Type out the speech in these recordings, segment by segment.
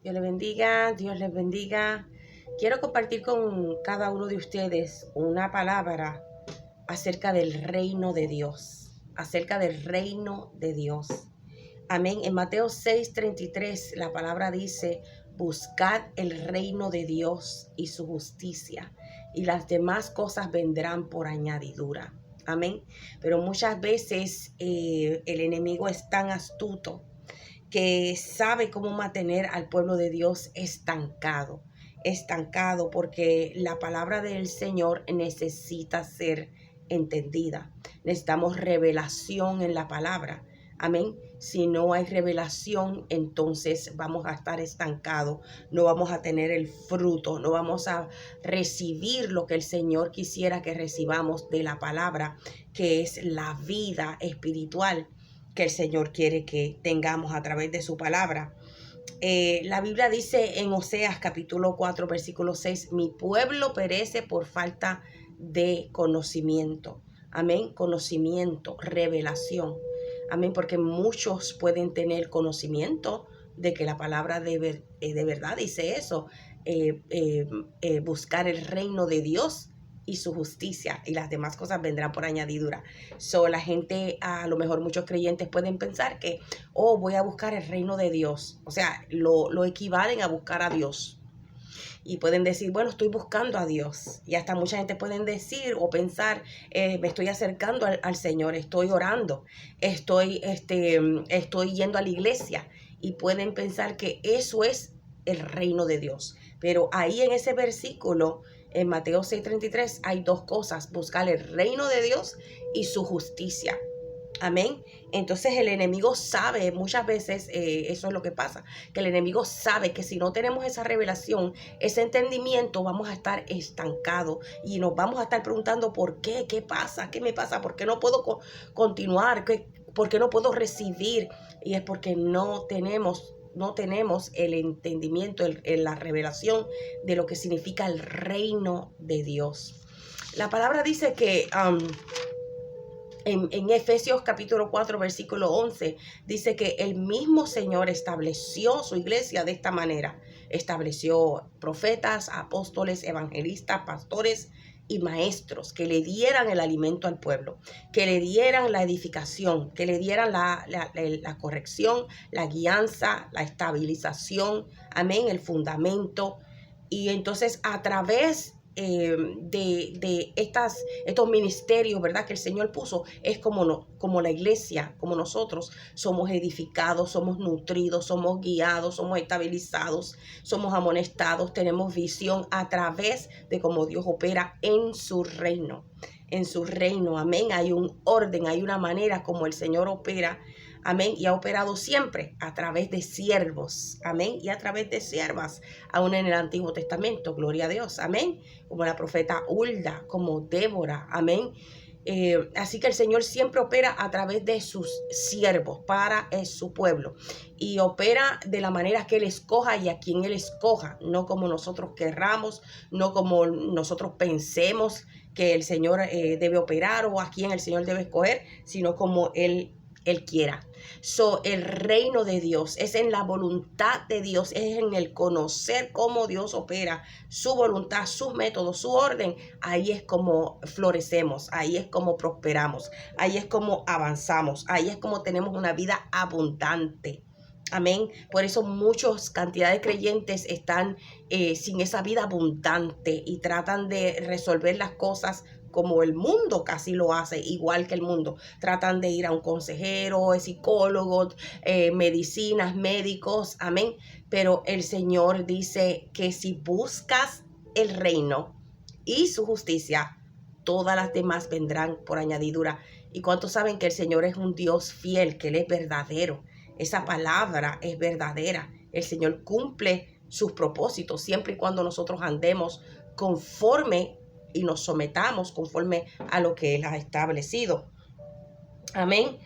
Dios les bendiga, Dios les bendiga. Quiero compartir con cada uno de ustedes una palabra acerca del reino de Dios, acerca del reino de Dios. Amén. En Mateo 6:33 la palabra dice: buscad el reino de Dios y su justicia, y las demás cosas vendrán por añadidura. Amén. Pero muchas veces el enemigo es tan astuto que sabe cómo mantener al pueblo de Dios estancado, porque la palabra del Señor necesita ser entendida. Necesitamos revelación en la palabra. Amén. Si no hay revelación, entonces vamos a estar estancados, no vamos a tener el fruto, no vamos a recibir lo que el Señor quisiera que recibamos de la palabra, que es la vida espiritual que el Señor quiere que tengamos a través de su palabra. La Biblia dice en Oseas capítulo 4 versículo 6: mi pueblo perece por falta de conocimiento. Amén. Conocimiento, revelación. Amén. Porque muchos pueden tener conocimiento de que la palabra de verdad dice eso. Buscar el reino de Dios y su justicia, y las demás cosas vendrán por añadidura. La gente, a lo mejor muchos creyentes pueden pensar que, voy a buscar el reino de Dios. O sea, lo equivalen a buscar a Dios. Y pueden decir, bueno, estoy buscando a Dios. Y hasta mucha gente pueden decir o pensar, me estoy acercando al Señor, estoy orando, estoy yendo a la iglesia. Y pueden pensar que eso es el reino de Dios. Pero ahí en ese versículo, en Mateo 6:33, hay dos cosas: buscar el reino de Dios y su justicia. Amén. Entonces el enemigo sabe, muchas veces eso es lo que pasa, que el enemigo sabe que si no tenemos esa revelación, ese entendimiento, vamos a estar estancados y nos vamos a estar preguntando ¿por qué? ¿Qué pasa? ¿Qué me pasa? ¿Por qué no puedo continuar? ¿Por qué no puedo recibir? Y es porque no tenemos el entendimiento, la revelación de lo que significa el reino de Dios. La palabra dice que en Efesios capítulo 4 versículo 11 dice que el mismo Señor estableció su iglesia de esta manera. Estableció profetas, apóstoles, evangelistas, pastores y maestros que le dieran el alimento al pueblo, que le dieran la edificación, que le dieran la corrección, la guianza, la estabilización, amén, el fundamento. Y entonces a través de estos ministerios, ¿verdad?, que el Señor puso, es como la iglesia, como nosotros somos edificados, somos nutridos, somos guiados, somos estabilizados, somos amonestados, tenemos visión a través de cómo Dios opera en su reino. En su reino, amén, hay un orden, hay una manera como el Señor opera, amén, y ha operado siempre a través de siervos, amén, y a través de siervas, aún en el Antiguo Testamento, gloria a Dios, amén, como la profeta Hulda, como Débora, amén. Así que el Señor siempre opera a través de sus siervos para su pueblo, y opera de la manera que Él escoja y a quien Él escoja, no como nosotros querramos, no como nosotros pensemos que el Señor debe operar o a quien el Señor debe escoger, sino como Él quiera. El reino de Dios es en la voluntad de Dios, es en el conocer cómo Dios opera, su voluntad, sus métodos, su orden. Ahí es como florecemos, ahí es como prosperamos, ahí es como avanzamos, ahí es como tenemos una vida abundante. Amén. Por eso muchas cantidades de creyentes están sin esa vida abundante y tratan de resolver las cosas como el mundo casi lo hace, igual que el mundo. Tratan de ir a un consejero, psicólogo, medicinas, médicos, amén. Pero el Señor dice que si buscas el reino y su justicia, todas las demás vendrán por añadidura. ¿Y cuántos saben que el Señor es un Dios fiel, que Él es verdadero? Esa palabra es verdadera. El Señor cumple sus propósitos siempre y cuando nosotros andemos conforme y nos sometamos conforme a lo que Él ha establecido. Amén.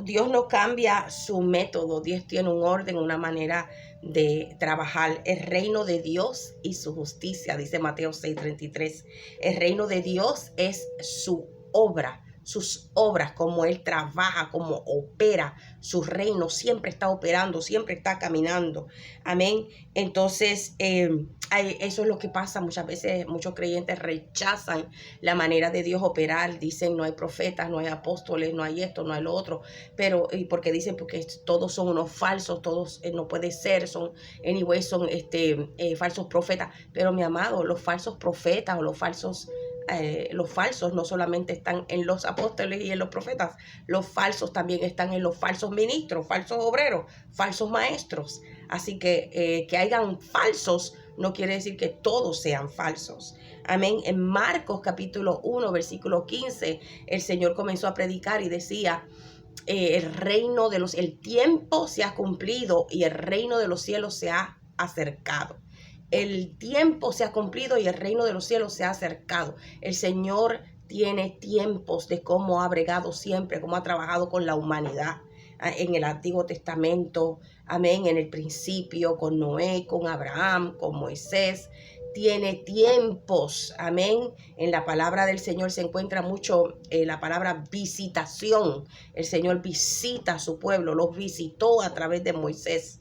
Dios no cambia su método. Dios tiene un orden, una manera de trabajar. El reino de Dios y su justicia, dice Mateo 6:33. El reino de Dios es su obra. sus obras, cómo Él trabaja, cómo opera su reino, siempre está operando, siempre está caminando. Amén. Entonces, eso es lo que pasa muchas veces. Muchos creyentes rechazan la manera de Dios operar. Dicen, no hay profetas, no hay apóstoles, no hay esto, no hay lo otro. Pero, y porque dicen, porque todos son unos falsos, todos no puede ser, son, anyway, son falsos profetas. Pero mi amado, los falsos profetas o los falsos no solamente están en los apóstoles y en los profetas, los falsos también están en los falsos ministros, falsos obreros, falsos maestros. Así que hayan falsos no quiere decir que todos sean falsos. Amén. En Marcos capítulo 1, versículo 15, el Señor comenzó a predicar y decía, el tiempo se ha cumplido y el reino de los cielos se ha acercado. El tiempo se ha cumplido y el reino de los cielos se ha acercado. El Señor tiene tiempos de cómo ha bregado siempre, cómo ha trabajado con la humanidad en el Antiguo Testamento, amén, en el principio, con Noé, con Abraham, con Moisés. Tiene tiempos, amén. En la palabra del Señor se encuentra mucho la palabra visitación. El Señor visita a su pueblo, los visitó a través de Moisés.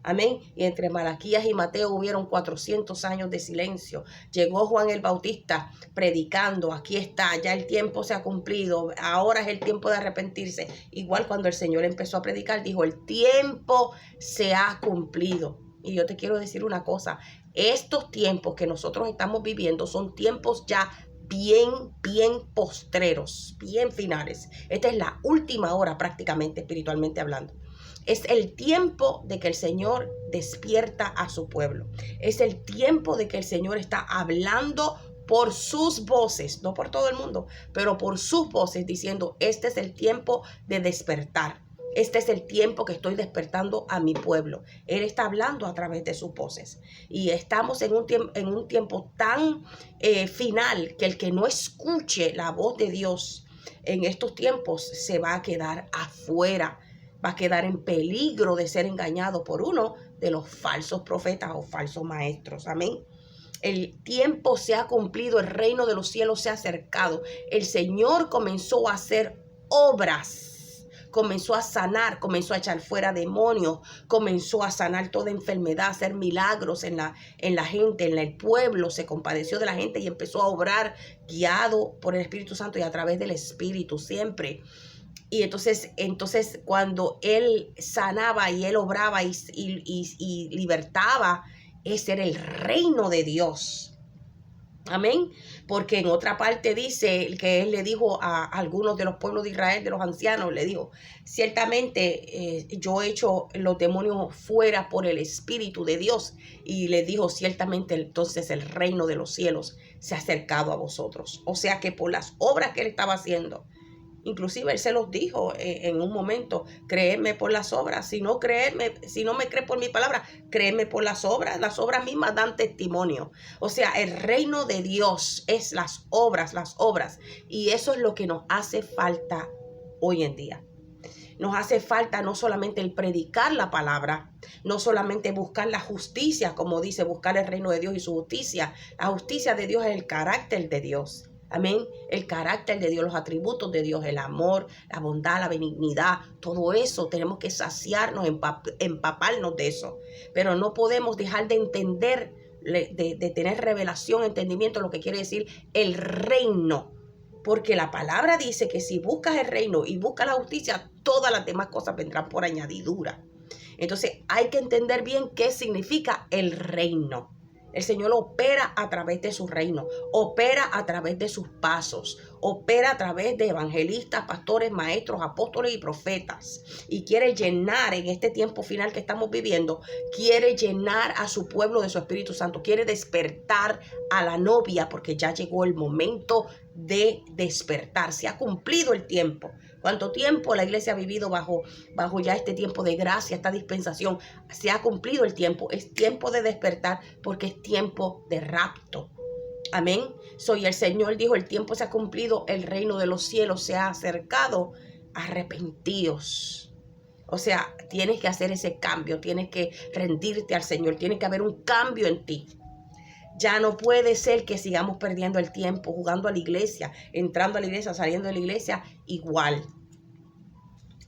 Amén. Y entre Malaquías y Mateo hubieron 400 años de silencio. Llegó Juan el Bautista predicando, aquí está, ya el tiempo se ha cumplido, ahora es el tiempo de arrepentirse. Igual cuando el Señor empezó a predicar, dijo, el tiempo se ha cumplido. Y yo te quiero decir una cosa, estos tiempos que nosotros estamos viviendo son tiempos ya bien postreros, bien finales. Esta es la última hora prácticamente, espiritualmente hablando. Es el tiempo de que el Señor despierta a su pueblo. Es el tiempo de que el Señor está hablando por sus voces, no por todo el mundo, pero por sus voces, diciendo, este es el tiempo de despertar. Este es el tiempo que estoy despertando a mi pueblo. Él está hablando a través de sus voces. Y estamos en un tiempo tan final que el que no escuche la voz de Dios en estos tiempos se va a quedar afuera. Va a quedar en peligro de ser engañado por uno de los falsos profetas o falsos maestros. Amén. El tiempo se ha cumplido, el reino de los cielos se ha acercado. El Señor comenzó a hacer obras, comenzó a sanar, comenzó a echar fuera demonios, comenzó a sanar toda enfermedad, a hacer milagros en la gente, en el pueblo. Se compadeció de la gente y empezó a obrar guiado por el Espíritu Santo y a través del Espíritu siempre. Y entonces cuando Él sanaba y Él obraba y libertaba, ese era el reino de Dios. Amén. Porque en otra parte dice que Él le dijo a algunos de los pueblos de Israel, de los ancianos, le dijo, ciertamente yo he hecho los demonios fuera por el Espíritu de Dios. Y le dijo, ciertamente entonces el reino de los cielos se ha acercado a vosotros. O sea que por las obras que Él estaba haciendo, inclusive Él se los dijo en un momento, créeme por las obras, si no me crees por mi palabra, créeme por las obras mismas dan testimonio. O sea, el reino de Dios es las obras, y eso es lo que nos hace falta hoy en día. Nos hace falta no solamente el predicar la palabra, no solamente buscar la justicia, como dice, buscar el reino de Dios y su justicia. La justicia de Dios es el carácter de Dios. Amén. El carácter de Dios, los atributos de Dios, el amor, la bondad, la benignidad, todo eso tenemos que saciarnos, empaparnos de eso. Pero no podemos dejar de entender, de tener revelación, entendimiento, lo que quiere decir el reino. Porque la palabra dice que si buscas el reino y buscas la justicia, todas las demás cosas vendrán por añadidura. Entonces hay que entender bien qué significa el reino. El Señor opera a través de su reino, opera a través de sus pasos, opera a través de evangelistas, pastores, maestros, apóstoles y profetas. Y quiere llenar en este tiempo final que estamos viviendo, quiere llenar a su pueblo de su Espíritu Santo, quiere despertar a la novia porque ya llegó el momento de despertar. Se ha cumplido el tiempo. ¿Cuánto tiempo la iglesia ha vivido bajo ya este tiempo de gracia, esta dispensación? Se ha cumplido el tiempo. Es tiempo de despertar porque es tiempo de rapto. Amén. Y el Señor dijo, el tiempo se ha cumplido, el reino de los cielos se ha acercado. Arrepentíos. O sea, tienes que hacer ese cambio, tienes que rendirte al Señor, tiene que haber un cambio en ti. Ya no puede ser que sigamos perdiendo el tiempo jugando a la iglesia, entrando a la iglesia, saliendo de la iglesia igual.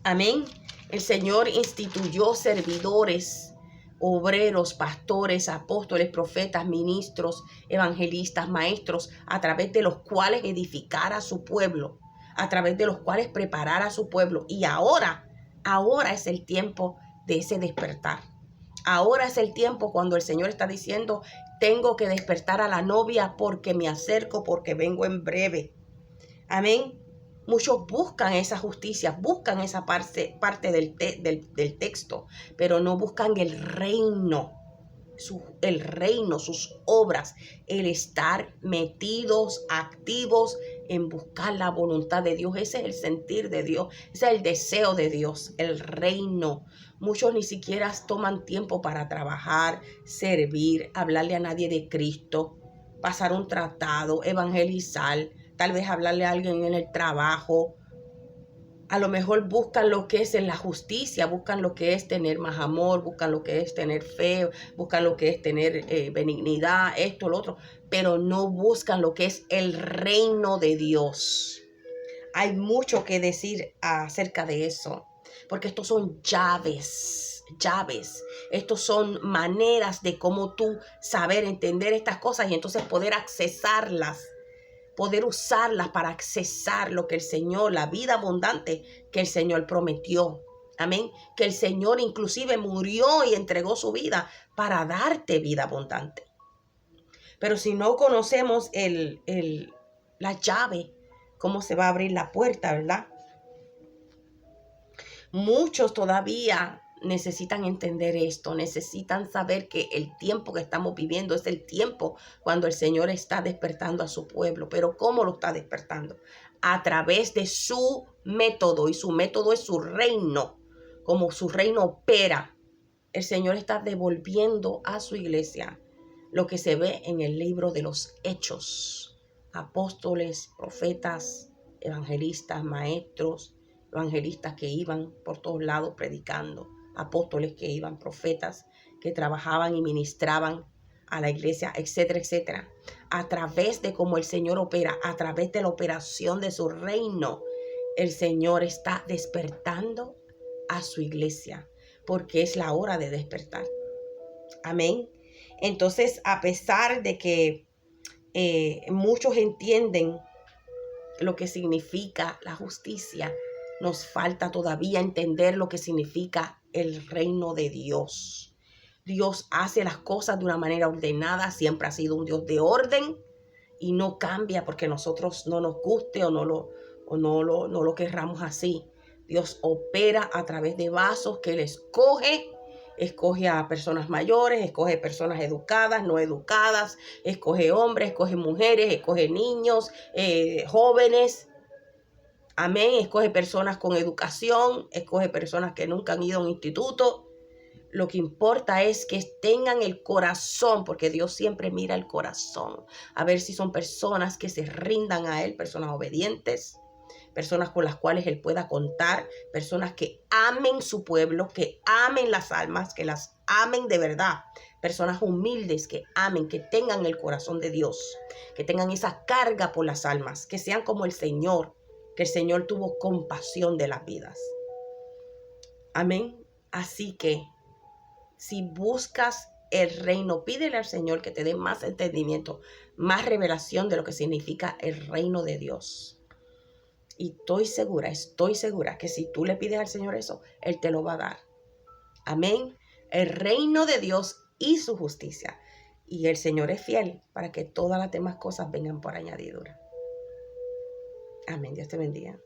Amén. El Señor instituyó servidores, obreros, pastores, apóstoles, profetas, ministros, evangelistas, maestros, a través de los cuales edificara a su pueblo, a través de los cuales preparara a su pueblo. Y ahora es el tiempo de ese despertar. Ahora es el tiempo cuando el Señor está diciendo, tengo que despertar a la novia porque me acerco, porque vengo en breve. Amén. Muchos buscan esa justicia, buscan esa parte del texto, pero no buscan el reino, sus obras, el estar metidos, activos en buscar la voluntad de Dios. Ese es el sentir de Dios, ese es el deseo de Dios, el reino. Muchos ni siquiera toman tiempo para trabajar, servir, hablarle a nadie de Cristo, pasar un tratado, evangelizar, tal vez hablarle a alguien en el trabajo. A lo mejor buscan lo que es en la justicia, buscan lo que es tener más amor, buscan lo que es tener fe, buscan lo que es tener benignidad, esto, lo otro, pero no buscan lo que es el reino de Dios. Hay mucho que decir acerca de eso, porque estos son llaves. Estos son maneras de cómo tú saber entender estas cosas y entonces poder accesarlas, poder usarlas para accesar lo que el Señor, la vida abundante que el Señor prometió. Amén. Que el Señor inclusive murió y entregó su vida para darte vida abundante. Pero si no conocemos la llave, cómo se va a abrir la puerta, ¿verdad? Muchos todavía necesitan entender esto, necesitan saber que el tiempo que estamos viviendo es el tiempo cuando el Señor está despertando a su pueblo. Pero ¿cómo lo está despertando? A través de su método, y su método es su reino. Como su reino opera, el Señor está devolviendo a su iglesia lo que se ve en el libro de los Hechos. Apóstoles, profetas, evangelistas, maestros, evangelistas que iban por todos lados predicando, apóstoles que iban, profetas que trabajaban y ministraban a la iglesia, etcétera, etcétera. A través de cómo el Señor opera, a través de la operación de su reino, el Señor está despertando a su iglesia, porque es la hora de despertar. Amén. Entonces, a pesar de que muchos entienden lo que significa la justicia, nos falta todavía entender lo que significa el reino de Dios. Dios hace las cosas de una manera ordenada, siempre ha sido un Dios de orden y no cambia porque nosotros no nos guste o no lo querramos así. Dios opera a través de vasos que Él escoge a personas mayores, escoge personas educadas, no educadas, escoge hombres, escoge mujeres, escoge niños, jóvenes. Amén. Escoge personas con educación, escoge personas que nunca han ido a un instituto. Lo que importa es que tengan el corazón, porque Dios siempre mira el corazón. A ver si son personas que se rindan a Él, personas obedientes, personas con las cuales Él pueda contar, personas que amen su pueblo, que amen las almas, que las amen de verdad. Personas humildes que amen, que tengan el corazón de Dios, que tengan esa carga por las almas, que sean como el Señor, que el Señor tuvo compasión de las vidas. Amén. Así que si buscas el reino, pídele al Señor que te dé más entendimiento, más revelación de lo que significa el reino de Dios. Y estoy segura que si tú le pides al Señor eso, Él te lo va a dar. Amén. El reino de Dios y su justicia. Y el Señor es fiel para que todas las demás cosas vengan por añadidura. Amén. Dios te bendiga.